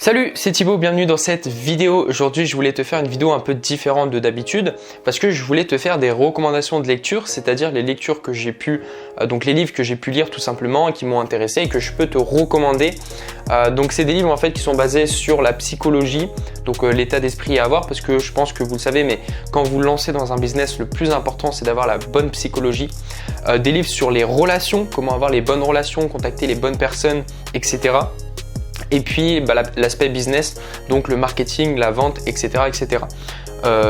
Salut, c'est Thibaut, bienvenue dans cette vidéo. Aujourd'hui, je voulais te faire une vidéo un peu différente de d'habitude parce que je voulais te faire des recommandations de lecture, c'est-à-dire les lectures que j'ai pu, donc les livres que j'ai pu lire tout simplement et qui m'ont intéressé et que je peux te recommander. Donc c'est des livres en fait qui sont basés sur la psychologie, donc l'état d'esprit à avoir, parce que je pense que vous le savez, mais quand vous lancez dans un business, le plus important c'est d'avoir la bonne psychologie. Des livres sur les relations, comment avoir les bonnes relations, contacter les bonnes personnes, etc. Et puis l'aspect business, donc le marketing, la vente, etc. etc.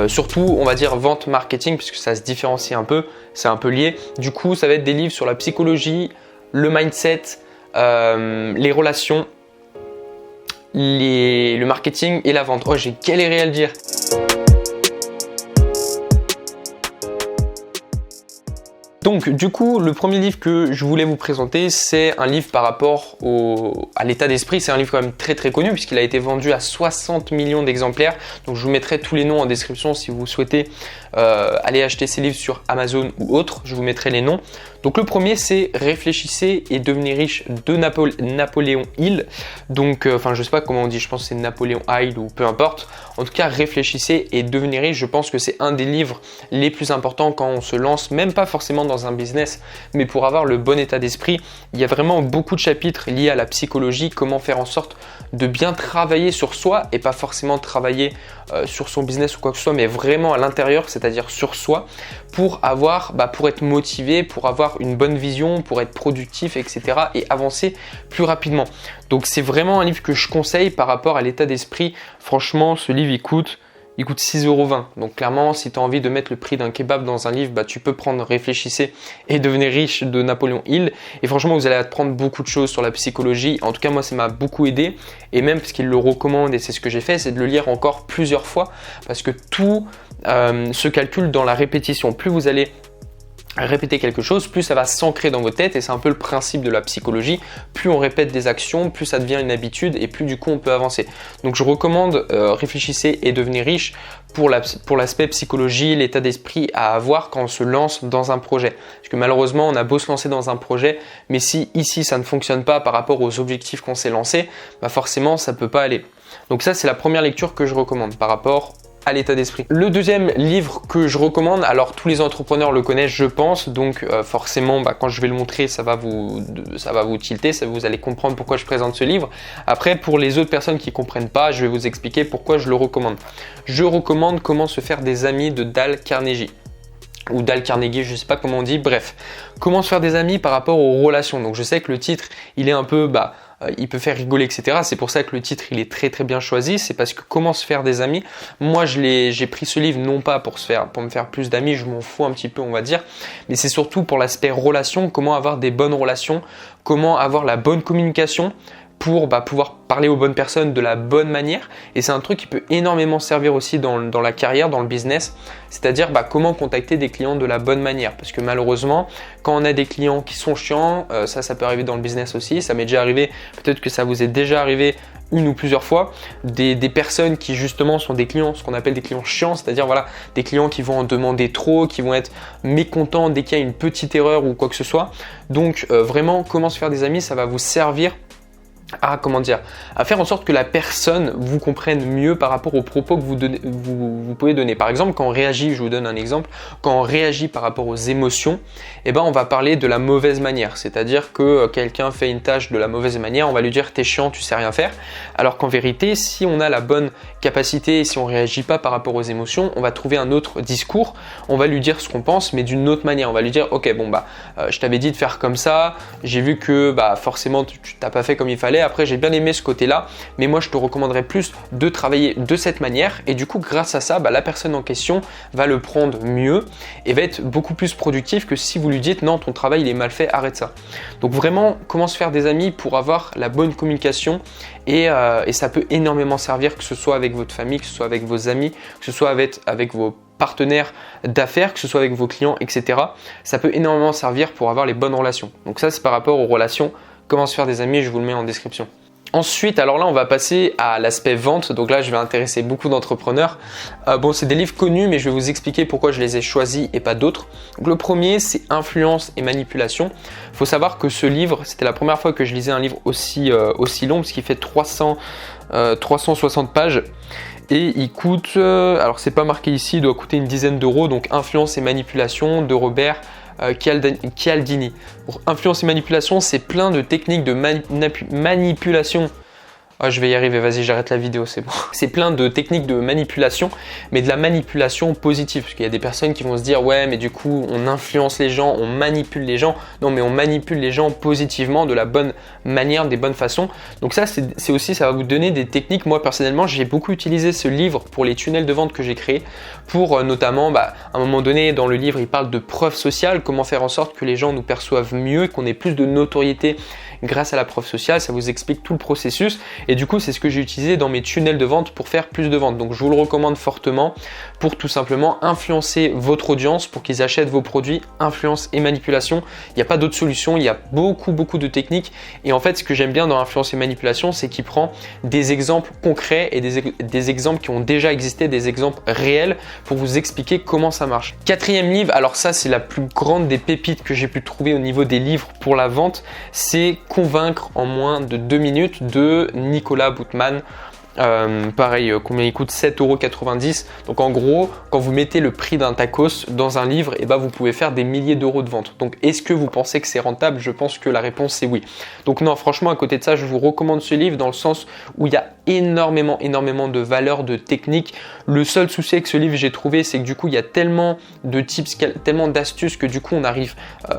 Surtout, on va dire vente marketing, puisque ça se différencie un peu, c'est un peu lié. Du coup, ça va être des livres sur la psychologie, le mindset, les relations, le marketing et la vente. Oh, j'ai galéré à le dire. Donc du coup, le premier livre que je voulais vous présenter, c'est un livre par rapport à l'état d'esprit. C'est un livre quand même très très connu puisqu'il a été vendu à 60 millions d'exemplaires. Donc je vous mettrai tous les noms en description si vous souhaitez aller acheter ces livres sur Amazon ou autre. Je vous mettrai les noms. Donc le premier, c'est Réfléchissez et devenez riche de Napoléon Hill. Donc je sais pas comment on dit, je pense que c'est Napoléon Hill ou peu importe. En tout cas, Réfléchissez et devenez riche, je pense que c'est un des livres les plus importants quand on se lance, même pas forcément dans un business, mais pour avoir le bon état d'esprit. Il y a vraiment beaucoup de chapitres liés à la psychologie, comment faire en sorte de bien travailler sur soi et pas forcément travailler sur son business ou quoi que ce soit, mais vraiment à l'intérieur, c'est-à-dire sur soi, pour être motivé, pour avoir une bonne vision, pour être productif, etc. et avancer plus rapidement. Donc c'est vraiment un livre que je conseille par rapport à l'état d'esprit. Franchement, ce livre il coûte 6,20 €. Donc clairement, si tu as envie de mettre le prix d'un kebab dans un livre, tu peux prendre Réfléchissez et devenez riche de Napoléon Hill. Et franchement, vous allez apprendre beaucoup de choses sur la psychologie. En tout cas, moi, ça m'a beaucoup aidé. Et même parce qu'il le recommande, et c'est ce que j'ai fait, c'est de le lire encore plusieurs fois. Parce que tout se calcule dans la répétition. Plus vous allez répéter quelque chose, plus ça va s'ancrer dans votre tête, et c'est un peu le principe de la psychologie. Plus on répète des actions, plus ça devient une habitude et plus du coup on peut avancer. Donc je recommande Réfléchissez et devenez riche pour l'aspect psychologie, l'état d'esprit à avoir quand on se lance dans un projet. Parce que malheureusement on a beau se lancer dans un projet, mais si ici ça ne fonctionne pas par rapport aux objectifs qu'on s'est lancé, forcément ça ne peut pas aller. Donc ça c'est la première lecture que je recommande par rapport à l'état d'esprit. Le deuxième livre que je recommande, alors tous les entrepreneurs le connaissent je pense, donc forcément quand je vais le montrer ça va vous tilter, vous allez comprendre pourquoi je présente ce livre. Après pour les autres personnes qui ne comprennent pas, je vais vous expliquer pourquoi je le recommande. Je recommande Comment se faire des amis de Dale Carnegie. Ou Dale Carnegie, je ne sais pas comment on dit, bref. Comment se faire des amis par rapport aux relations. Donc je sais que le titre, il est un peu, il peut faire rigoler, etc. C'est pour ça que le titre, il est très très bien choisi. C'est parce que comment se faire des amis. Moi, j'ai pris ce livre non pas pour me faire plus d'amis, je m'en fous un petit peu, on va dire. Mais c'est surtout pour l'aspect relation, comment avoir des bonnes relations, comment avoir la bonne communication pour pouvoir parler aux bonnes personnes de la bonne manière. Et c'est un truc qui peut énormément servir aussi dans la carrière, dans le business, c'est-à-dire comment contacter des clients de la bonne manière. Parce que malheureusement, quand on a des clients qui sont chiants, ça peut arriver dans le business aussi, ça m'est déjà arrivé, peut-être que ça vous est déjà arrivé une ou plusieurs fois, des personnes qui justement sont des clients, ce qu'on appelle des clients chiants, c'est-à-dire des clients qui vont en demander trop, qui vont être mécontents dès qu'il y a une petite erreur ou quoi que ce soit. Donc vraiment, comment se faire des amis, ça va vous servir à faire en sorte que la personne vous comprenne mieux par rapport aux propos que vous pouvez donner. Par exemple, quand on réagit, je vous donne un exemple, quand on réagit par rapport aux émotions, on va parler de la mauvaise manière. C'est-à-dire que quelqu'un fait une tâche de la mauvaise manière, on va lui dire t'es chiant, tu sais rien faire. Alors qu'en vérité, si on a la bonne capacité et si on réagit pas par rapport aux émotions, on va trouver un autre discours, on va lui dire ce qu'on pense, mais d'une autre manière. On va lui dire ok je t'avais dit de faire comme ça, j'ai vu que forcément tu t'as pas fait comme il fallait. Après, j'ai bien aimé ce côté-là, mais moi, je te recommanderais plus de travailler de cette manière. Et du coup, grâce à ça, la personne en question va le prendre mieux et va être beaucoup plus productif que si vous lui dites non, ton travail, il est mal fait, arrête ça. Donc vraiment, comment se faire des amis pour avoir la bonne communication et ça peut énormément servir, que ce soit avec votre famille, que ce soit avec vos amis, que ce soit avec vos partenaires d'affaires, que ce soit avec vos clients, etc. Ça peut énormément servir pour avoir les bonnes relations. Donc ça, c'est par rapport aux relations. Comment se faire des amis, je vous le mets en description. Ensuite, alors là, on va passer à l'aspect vente. Donc là, je vais intéresser beaucoup d'entrepreneurs. Bon, c'est des livres connus, mais je vais vous expliquer pourquoi je les ai choisis et pas d'autres. Donc le premier, c'est Influence et manipulation. Il faut savoir que ce livre, c'était la première fois que je lisais un livre aussi long, parce qu'il fait 360 pages. Et il coûte, alors c'est pas marqué ici, il doit coûter une dizaine d'euros. Donc Influence et manipulation de Robert Cialdini. Pour Influence et manipulation, c'est plein de techniques de manipulation. Ah, je vais y arriver, vas-y, j'arrête la vidéo, c'est bon. C'est plein de techniques de manipulation, mais de la manipulation positive. Parce qu'il y a des personnes qui vont se dire, ouais, mais du coup, on influence les gens, on manipule les gens. Non, mais on manipule les gens positivement, de la bonne manière, des bonnes façons. Donc ça, c'est aussi, ça va vous donner des techniques. Moi, personnellement, j'ai beaucoup utilisé ce livre pour les tunnels de vente que j'ai créés. Pour notamment, à un moment donné, dans le livre, il parle de preuve sociale, comment faire en sorte que les gens nous perçoivent mieux, qu'on ait plus de notoriété grâce à la preuve sociale. Ça vous explique tout le processus. Et du coup, c'est ce que j'ai utilisé dans mes tunnels de vente pour faire plus de ventes. Donc, je vous le recommande fortement pour tout simplement influencer votre audience pour qu'ils achètent vos produits. Influence et manipulation. Il n'y a pas d'autre solution. Il y a beaucoup de techniques. Et en fait, ce que j'aime bien dans influence et manipulation, c'est qu'il prend des exemples concrets et des exemples qui ont déjà existé, des exemples réels pour vous expliquer comment ça marche. Quatrième livre, alors ça, c'est la plus grande des pépites que j'ai pu trouver au niveau des livres pour la vente. C'est Convaincre en moins de 2 minutes de Nicolas Boutman. Pareil, combien il coûte? 7,90 €. Donc en gros, quand vous mettez le prix d'un tacos dans un livre, et vous pouvez faire des milliers d'euros de vente. Donc est-ce que vous pensez que c'est rentable? Je pense que la réponse c'est oui. Donc non, franchement, à côté de ça, je vous recommande ce livre dans le sens où il y a énormément de valeurs, de techniques. Le seul souci avec ce livre, j'ai trouvé, c'est que du coup, il y a tellement de tips, tellement d'astuces que du coup, on n'arrive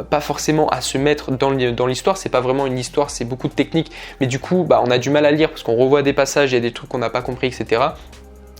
pas forcément à se mettre dans l'histoire. C'est pas vraiment une histoire, c'est beaucoup de techniques. Mais du coup, on a du mal à lire parce qu'on revoit des passages, il y a des trucs qu'on n'a pas compris, etc.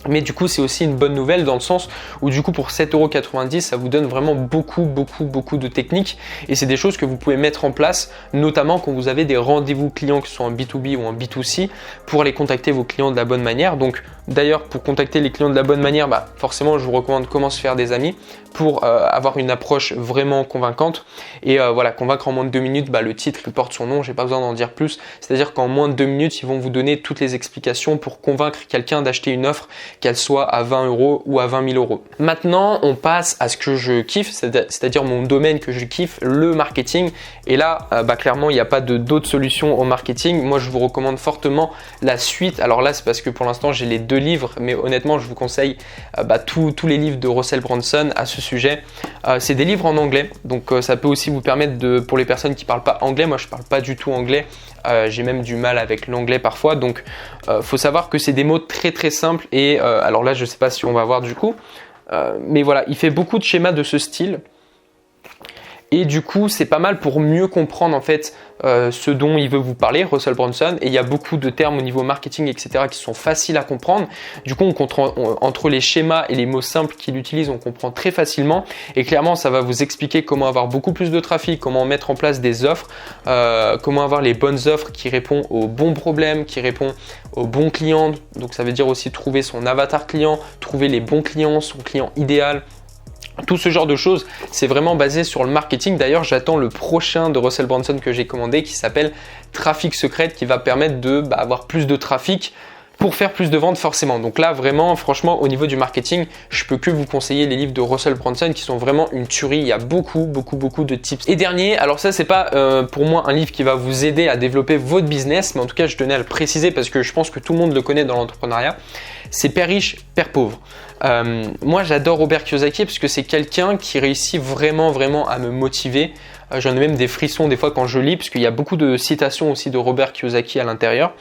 Mais du coup, c'est aussi une bonne nouvelle dans le sens où du coup, pour 7,90 €, ça vous donne vraiment beaucoup de techniques. Et c'est des choses que vous pouvez mettre en place, notamment quand vous avez des rendez-vous clients, que ce soit en B2B ou en B2C, pour aller contacter vos clients de la bonne manière. Donc, d'ailleurs, pour contacter les clients de la bonne manière, forcément, je vous recommande comment se faire des amis pour avoir une approche vraiment convaincante. Et voilà, convaincre en moins de 2 minutes, le titre, il porte son nom, j'ai pas besoin d'en dire plus. C'est-à-dire qu'en moins de 2 minutes, ils vont vous donner toutes les explications pour convaincre quelqu'un d'acheter une offre, qu'elle soit à 20 € ou à 20 000 €. Maintenant, on passe à ce que je kiffe, c'est-à-dire mon domaine que je kiffe, le marketing. Et là, clairement, il n'y a pas d'autre solution au marketing. Moi, je vous recommande fortement la suite. Alors là, c'est parce que pour l'instant, j'ai les 2 livres, mais honnêtement, je vous conseille tous les livres de Russell Brunson à ce sujet. C'est des livres en anglais, donc ça peut aussi vous permettre pour les personnes qui ne parlent pas anglais. Moi, je ne parle pas du tout anglais. J'ai même du mal avec l'anglais parfois, donc faut savoir que c'est des mots très simples et alors là je sais pas si on va voir du coup, mais voilà, il fait beaucoup de schémas de ce style et du coup c'est pas mal pour mieux comprendre en fait ce dont il veut vous parler, Russell Brunson, et il y a beaucoup de termes au niveau marketing, etc. qui sont faciles à comprendre. Du coup, entre les schémas et les mots simples qu'il utilise, on comprend très facilement. Et clairement, ça va vous expliquer comment avoir beaucoup plus de trafic, comment mettre en place des offres, comment avoir les bonnes offres qui répondent aux bons problèmes, qui répondent aux bons clients. Donc, ça veut dire aussi trouver son avatar client, trouver les bons clients, son client idéal. Tout ce genre de choses, c'est vraiment basé sur le marketing. D'ailleurs, j'attends le prochain de Russell Brunson que j'ai commandé qui s'appelle Trafic Secret, qui va permettre d'avoir plus de trafic pour faire plus de ventes forcément. Donc là, vraiment, franchement, au niveau du marketing, je peux que vous conseiller les livres de Russell Brunson qui sont vraiment une tuerie. Il y a beaucoup de tips. Et dernier, alors ça, c'est pas pour moi un livre qui va vous aider à développer votre business, mais en tout cas, je tenais à le préciser parce que je pense que tout le monde le connaît dans l'entrepreneuriat. C'est Père riche, Père pauvre. Moi, j'adore Robert Kiyosaki parce que c'est quelqu'un qui réussit vraiment à me motiver. J'en ai même des frissons des fois quand je lis parce qu'il y a beaucoup de citations aussi de Robert Kiyosaki à l'intérieur.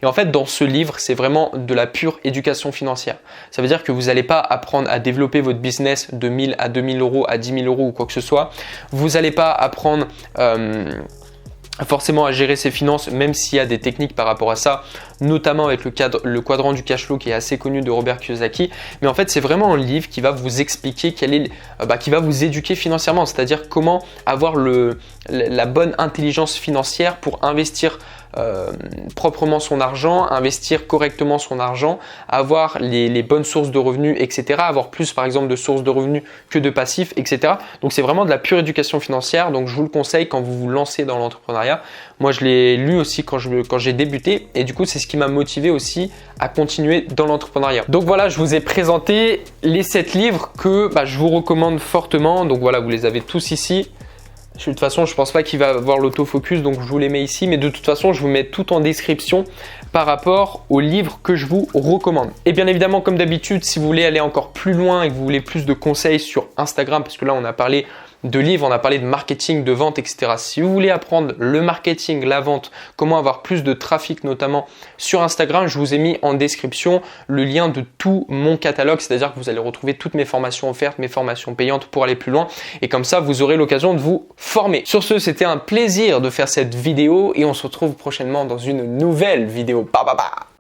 Et en fait, dans ce livre, c'est vraiment de la pure éducation financière. Ça veut dire que vous n'allez pas apprendre à développer votre business de 1000 à 2000 € à 10 000 € ou quoi que ce soit. Vous n'allez pas apprendre forcément à gérer ses finances, même s'il y a des techniques par rapport à ça, notamment avec le quadrant du cash flow qui est assez connu de Robert Kiyosaki. Mais en fait, c'est vraiment un livre qui va vous expliquer qui va vous éduquer financièrement, c'est-à-dire comment avoir la bonne intelligence financière pour investir proprement son argent, investir correctement son argent, avoir les bonnes sources de revenus, etc. Avoir plus par exemple de sources de revenus que de passifs, etc. Donc c'est vraiment de la pure éducation financière. Donc je vous le conseille quand vous vous lancez dans l'entrepreneuriat. Moi je l'ai lu aussi quand j'ai débuté et du coup c'est ce qui m'a motivé aussi à continuer dans l'entrepreneuriat. Donc voilà, je vous ai présenté les 7 livres que je vous recommande fortement. Donc voilà, vous les avez tous ici. De toute façon, je pense pas qu'il va avoir l'autofocus, donc je vous les mets ici. Mais de toute façon, je vous mets tout en description par rapport aux livres que je vous recommande. Et bien évidemment, comme d'habitude, si vous voulez aller encore plus loin et que vous voulez plus de conseils sur Instagram, parce que là, on a parlé de livres, on a parlé de marketing, de vente, etc. Si vous voulez apprendre le marketing, la vente, comment avoir plus de trafic notamment sur Instagram, je vous ai mis en description le lien de tout mon catalogue, c'est-à-dire que vous allez retrouver toutes mes formations offertes, mes formations payantes pour aller plus loin et comme ça, vous aurez l'occasion de vous former. Sur ce, c'était un plaisir de faire cette vidéo et on se retrouve prochainement dans une nouvelle vidéo. Bye bye bye.